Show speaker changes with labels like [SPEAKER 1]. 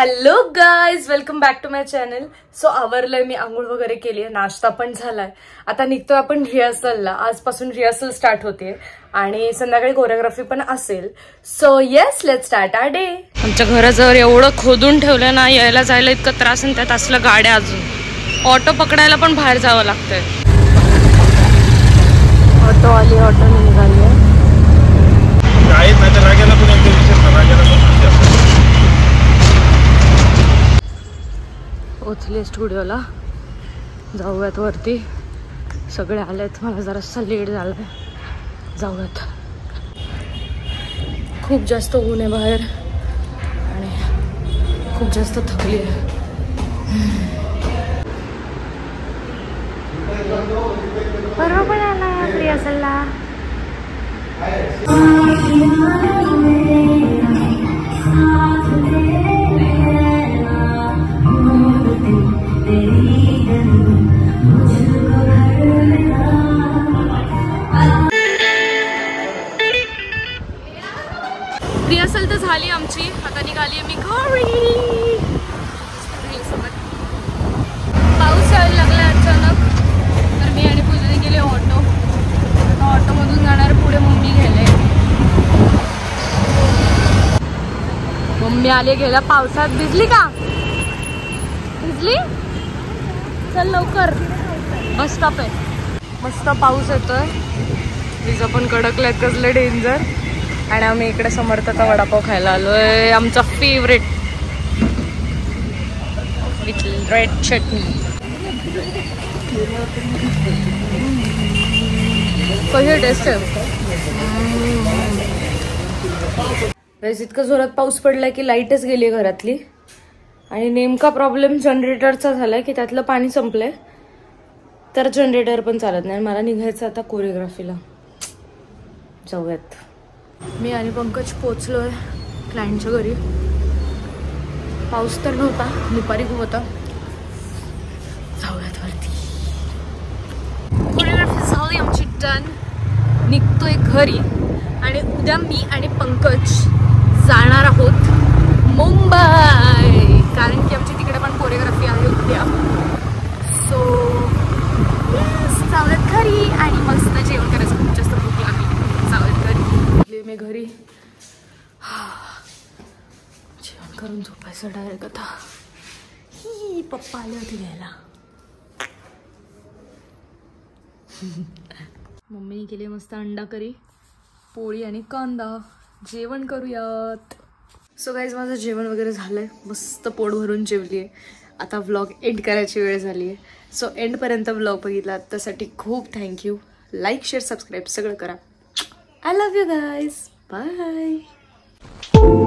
[SPEAKER 1] Hello guys, welcome back to my channel. So आवरलंय मी, आंघोळ वगैरे केली आहे, नाश्ता पण झालाय. आता निघतोय आपण रिहर्सलला. आजपासून रिहर्सल स्टार्ट होते आणि संध्याकाळी कोरिओग्राफी पण असेल. So yes, let's start our day. आमच्या घराजवळ एवढं खोदून ठेवलं ना, यायला जायला इतकं त्रास आणि त्यात असलं गाड्या, अजून ऑटो पकडायला पण बाहेर जावं लागतंय. ऑटो आली, ऑटो निघाली आहे. पोचले स्टुडिओला, जाऊयात वरती. सगळे आलेत, मला जरासा लेट झालाय, जाऊयात. खूप जास्त ऊन आहे बाहेर आणि खूप जास्त थकली आहे. परवा पण आला रिहर्सलला. रिहर्सल तर झाली आमची, आता निघाली मी घरी. पाऊस यायला लागला अचानक, तर मी आणि पूजाने गेले ऑटो. ऑटोमधून जाणार, पुढे मम्मी गेले. मम्मी आले गेल्या पावसात. भिजली का? भिजली? चल लवकर, बस स्टॉप आहे. मस्त पाऊस येतोय, विजा पण कडकल्यात कसले डेंजर. आणि आम्ही इकडे समर्थाचा वडापाव खायला आलोय, आमचा फेवरेट, विथ रेड चटणी. कशी टेस्ट आहे. इतकं जोरात पाऊस पडलाय की लाईटच गेली घरातली. आणि नेमका प्रॉब्लेम जनरेटरचा झालाय की त्यातलं पाणी संपलंय, तर जनरेटर पण चालत नाही. मला निघायचं आता कोरिओग्राफीला. जाऊयात. मी आणि पंकज पोचलोय क्लायंटच्या घरी. पाऊस तर नव्हता, दुपारी खूप होता. जाऊयात वरती. कोरिओग्राफी झाली आमची डन. निघतोय घरी आणि उद्या मी आणि पंकज जाणार आहोत मुंबई, कारण की आमची तिकडे पण कोरिओग्राफी आहे उद्या. सो जाऊयात घरी आणि मस्त जेवण करायचं. खूप जास्त भूक लागली, जाऊयात घरी. मी घरी जेवण करून झोपायचं डायरेक्ट आता. ही पप्पा आले होते घ्यायला. मम्मीने केली मस्त अंडा करी, पोळी आणि कांदा. जेवण करूयात. सो गाईज, माझं जेवण वगैरे झालंय, मस्त पोट भरून जेवली आहे. आता व्लॉग एंड करायची वेळ झाली आहे. सो एंडपर्यंत व्लॉग बघितला त्यासाठी खूप थँक्यू. लाईक, शेअर, सबस्क्राईब सगळं करा. I love you guys. Bye.